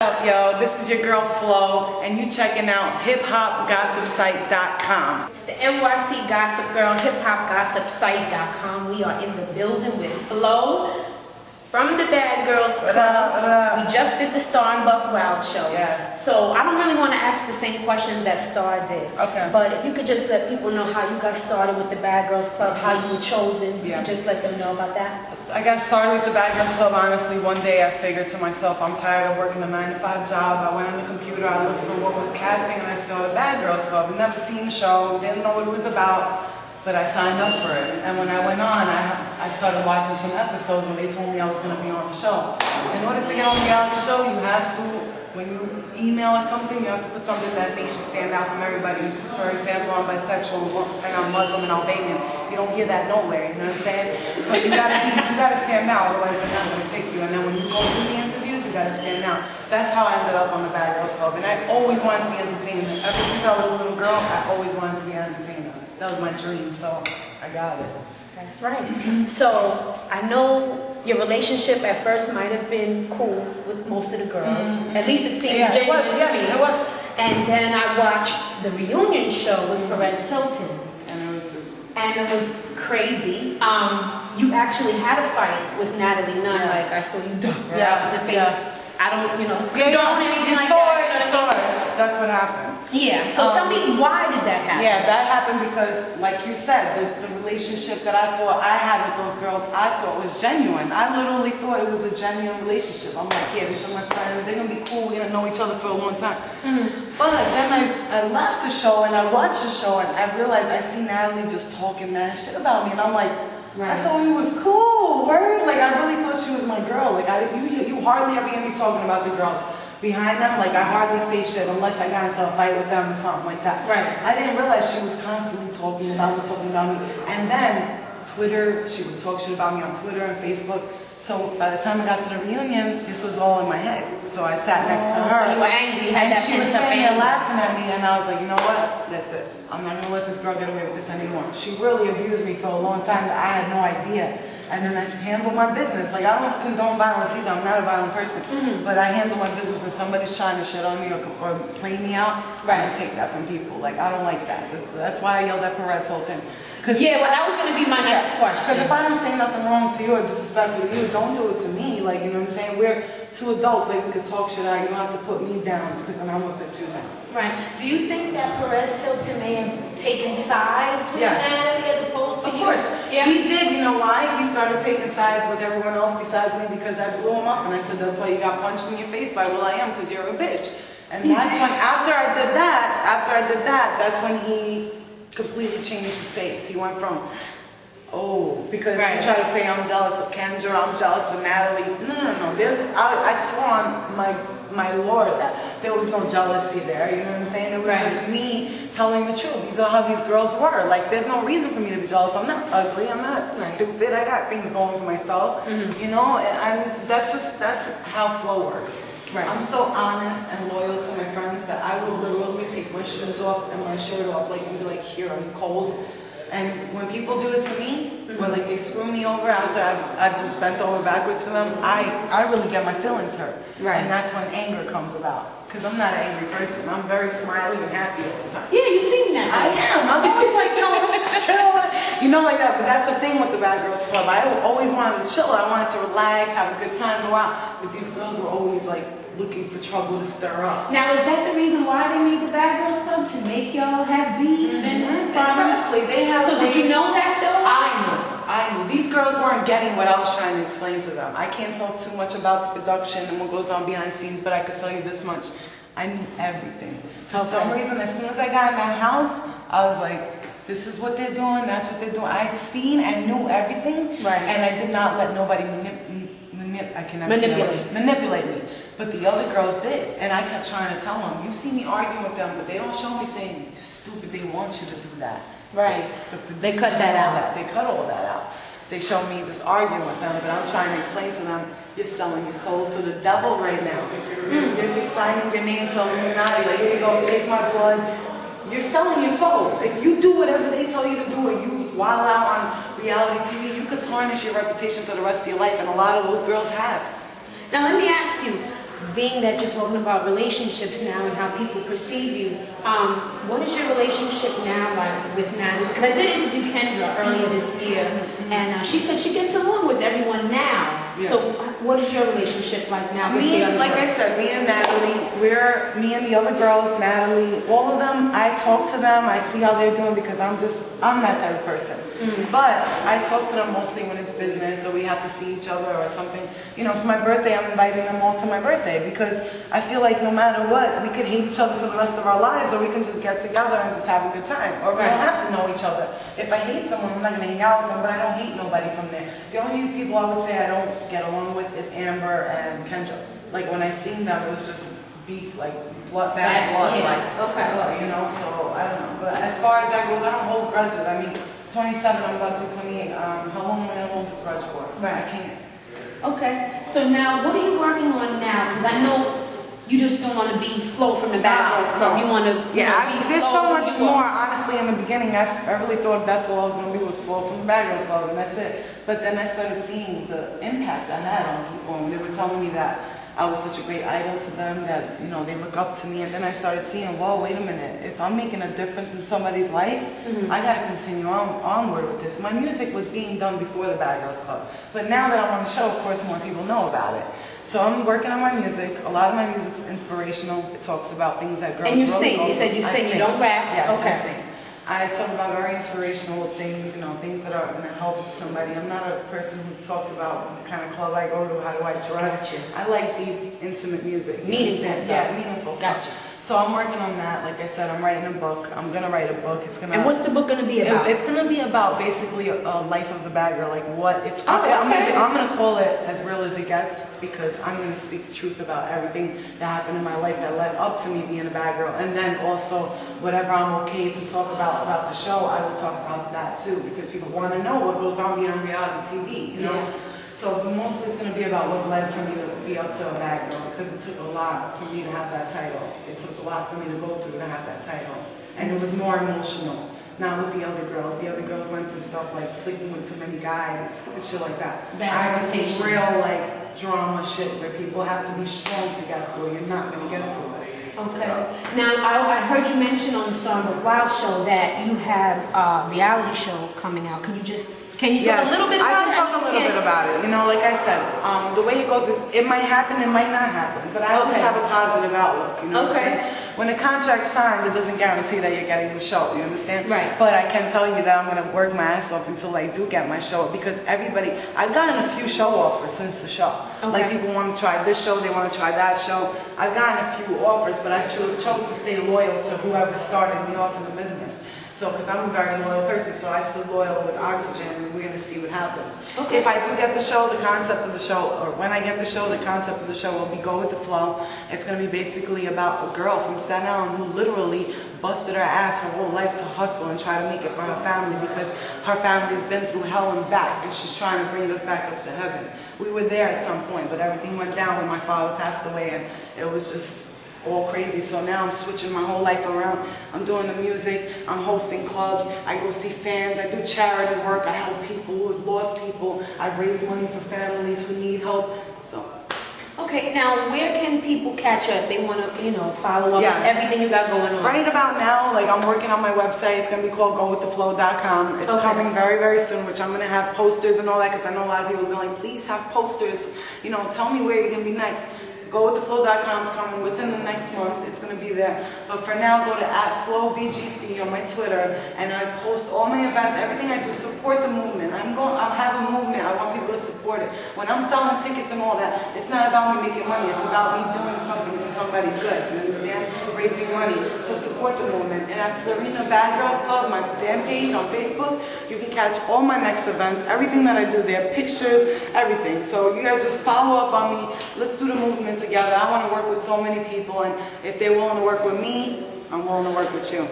What's up, yo? This is your girl Flo, and you checking out hiphopgossipsite.com. It's the NYC Gossip Girl, hiphopgossipsite.com. We are in the building with Flo from the Bad Girls Club. What up? We just did the Star and Buck Wild show. Yes. So I don't really want to ask the same questions that Star did. Okay. But if you could just let people know how you got started with the Bad Girls Club, how you were chosen, you could just let them know about that. I got started with the Bad Girls Club, honestly. One day I figured to myself, I'm tired of working a 9-to-5 job. I went on the computer, I looked for what was casting, and I saw the Bad Girls Club. Never seen the show, didn't know what it was about, but I signed up for it. And when I went on, I started watching some episodes when they told me I was going to be on the show. In order to get on the reality show, you have to, when you email or something, you have to put something that makes you stand out from everybody. For example, I'm bisexual and I'm Muslim and Albanian. You don't hear that nowhere, you know what I'm saying? So you gotta stand out, otherwise they're not gonna pick you. And then when you go through the interviews, you gotta stand out. That's how I ended up on the Bad Girls Club. And I always wanted to be entertained. Ever since I was a little girl, I always wanted to be an entertainer. That was my dream, so I got it. That's right. So I know your relationship at first might have been cool with most of the girls. At least it seemed genuine to me. It was. And then I watched the reunion show with Perez Hilton. And it was crazy. You actually had a fight with Natalie Nunn. Like I saw you dump her out the face. I don't, condone anything like that. That's what happened. Yeah. So tell me, why did that happen? Yeah, that happened because, like you said, the relationship that I thought I had with those girls, I thought was genuine. I literally thought it was a genuine relationship. I'm like, yeah, these are my friends. They're gonna be cool. We're gonna know each other for a long time. But then I left the show and I watched the show and I realized I see Natalie just talking mad shit about me, and I'm like, I thought we was cool. Word? Like I really thought she was my girl. Like you hardly ever hear me talking about the girls behind them. Like I hardly say shit unless I got into a fight with them or something like that. Right. I didn't realize she was constantly talking about me. And then Twitter, she would talk shit about me on Twitter and Facebook. So by the time I got to the reunion, this was all in my head. So I sat next to her. So you were angry. You had and that she was sitting there laughing at me, and I was like, you know what? That's it. I'm not gonna let this girl get away with this anymore. She really abused me for a long time that I had no idea. And then I handle my business. Like, I don't condone violence either. I'm not a violent person. But I handle my business when somebody's trying to shit on me or play me out. I don't take that from people. Like, I don't like that. That's why I yelled at Perez Hilton. Yeah, well, that was going to be my next question. Because if I don't say nothing wrong to you or disrespectful to you, don't do it to me. Like, you know what I'm saying? We're two adults. Like, we could talk shit out. You don't have to put me down because then I'm going to put you down. Right. Do you think that Perez Hilton may have taken sides with Natalie as opposed to you? Of course. Yeah. He did. You know why? He started taking sides with everyone else besides me because I blew him up. And I said, that's why you got punched in your face by will.i.am, because you're a bitch. And that's when, after I did that, that's when he completely changed his face. He went from, because you try to say I'm jealous of Kendra, I'm jealous of Natalie. No. I swore on my Lord that there was no jealousy there. You know what I'm saying? It was just me telling the truth. These are how these girls were. Like, there's no reason for me to be jealous. I'm not ugly. I'm not stupid. I got things going for myself. You know, and that's how Flo works. Right. I'm so honest and loyal to my friends that I will literally take my shoes off and my shirt off, like, and be like, here, are you cold? And when people do it to me, where like they screw me over after I've just bent over backwards for them, I really get my feelings hurt. Right. And that's when anger comes about. Because I'm not an angry person. I'm very smiley and happy all the time. Yeah, you seem that. I am. I'm always like, let's just chill. You know, like that. But that's the thing with the Bad Girls Club. I always wanted to chill. I wanted to relax, have a good time, go out. But these girls were always like looking for trouble to stir up. Now, is that the reason why they made the Bad Girls Club? To make y'all have beef and problems? Exactly. They have. So did you know that though? I knew. These girls weren't getting what I was trying to explain to them. I can't talk too much about the production and what goes on behind the scenes, but I could tell you this much. I knew everything. For some reason, as soon as I got in that house, I was like, this is what they're doing, that's what they're doing. I had seen and knew everything, and I did not let nobody manipulate me. But the other girls did, and I kept trying to tell them, you see me arguing with them, but they don't show me saying, you stupid, they want you to do that. Right. They cut that out. They cut all that out. They show me just arguing with them, but I'm trying to explain to them, you're selling your soul to the devil right now. You're just signing your name to Illuminati, like, here you go, take my blood. You're selling your soul. If you do whatever they tell you to do, and you wild out on reality TV, you could tarnish your reputation for the rest of your life, and a lot of those girls have. Now let me ask you, being that you're talking about relationships now and how people perceive you, what is your relationship now like with Natalie? Because I did interview Kendra earlier this year, and she said she gets along with everyone now. Yeah. So what is your relationship like now with the other Like girls? I said, me and Natalie, me and the other girls, Natalie, all of them, I talk to them, I see how they're doing because I'm that type of person. But I talk to them mostly when it's business or we have to see each other or something. You know, for my birthday, I'm inviting them all to my birthday because I feel like no matter what, we could hate each other for the rest of our lives or we can just get together and just have a good time. Or we don't have to know each other. If I hate someone, I'm not going to hang out with them, but I don't hate nobody from there. The only people I would say I don't get along with is Amber and Kendra. Like when I seen them, it was just beef, like bad blood. Yeah. Like, Okay. you know, so I don't know. But as far as that goes, I don't hold grudges. I mean, 27, I'm about to be 28. How long am I going to hold this grudge for? Right. I can't. Okay, so now what are you working on now? Because I know you just don't want to be Flo from the Bad Girls Club. You want to be there's Flo so much who you more. are. Honestly, in the beginning, I really thought that's all I was going to be was Flo from the Bad Girls Club, and that's it. But then I started seeing the impact I had on people, and they were telling me that I was such a great idol to them, that, you know, they look up to me, and then I started seeing, whoa, wait a minute, if I'm making a difference in somebody's life, I got to continue onward with this. My music was being done before the Bad Girls Club, but now that I'm on the show, of course, more people know about it. So I'm working on my music. A lot of my music's inspirational. It talks about things that girls And you really sing. go You said you through. sing. You don't rap. Yes, okay. I sing. I talk about very inspirational things, you know, things that are going to help somebody. I'm not a person who talks about what kind of club I go to, how do I dress. Gotcha. I like deep, intimate music. Meaningful stuff. Yeah, meaningful stuff. Gotcha. So I'm working on that. Like I said, I'm writing a book. I'm going to write a book. It's going to. And what's the book going to be about? It's going to be about basically a life of the bad girl, like what it's. Oh, okay. I'm going to call it As Real As It Gets because I'm going to speak the truth about everything that happened in my life that led up to me being a bad girl, and then also whatever I'm okay to talk about the show, I will talk about that too because people want to know what goes on beyond reality TV, you know. Yeah. So mostly it's going to be about what led for me to be up to a bad girl because it took a lot for me to have that title. It took a lot for me to go through to have that title. And it was more emotional. Not with the other girls. The other girls went through stuff like sleeping with too many guys and stupid shit like that. I went through real like drama shit where people have to be strong to get through. You're not going to get through it. Okay. So. Now, I heard you mention on the Starbuck Wild show that you have a reality show coming out. Can you talk a little bit about it? I can talk a little bit about it. You know, like I said, the way it goes is it might happen, it might not happen. But I always have a positive outlook, you know what I'm saying? When a contract's signed, it doesn't guarantee that you're getting the show, you understand? Right. But I can tell you that I'm going to work my ass off until I do get my show because I've gotten a few show offers since the show. Okay. Like people want to try this show, they want to try that show. I've gotten a few offers, but I chose to stay loyal to whoever started me off in the business. So, because I'm a very loyal person, so I stood loyal with Oxygen, and we're going to see what happens. Okay. If I do get the show, the concept of the show, or when I get the show, the concept of the show will be Go With The Flow. It's going to be basically about a girl from Staten Island who literally busted her ass her whole life to hustle and try to make it for her family because her family's been through hell and back, and she's trying to bring us back up to heaven. We were there at some point, but everything went down when my father passed away, and it was just all crazy. So now I'm switching my whole life around. I'm doing the music, I'm hosting clubs, I go see fans, I do charity work, I help people who have lost people, I raise money for families who need help. So. Okay, now where can people catch up? They want to, follow up with everything you got going on. Right about now, like I'm working on my website. It's going to be called gowiththeflow.com. It's coming very, very soon, which I'm going to have posters and all that because I know a lot of people have been like, please have posters. Tell me where you're going to be next. Gowiththeflow.com is coming within the next month. It's going to be there. But for now, go to @FlowBGC on my Twitter, and I post all my events, everything I do. Support the movement. I'll have a movement. I want people to support it. When I'm selling tickets and all that, it's not about me making money. It's about me doing something for somebody good. You understand? Raising money. So support the movement. And at Florina Bad Girls Club, my fan page on Facebook, you can catch all my next events, everything that I do there, pictures, everything. So you guys just follow up on me. Let's do the movement together. I want to work with so many people, and if they're willing to work with me, I'm willing to work with you.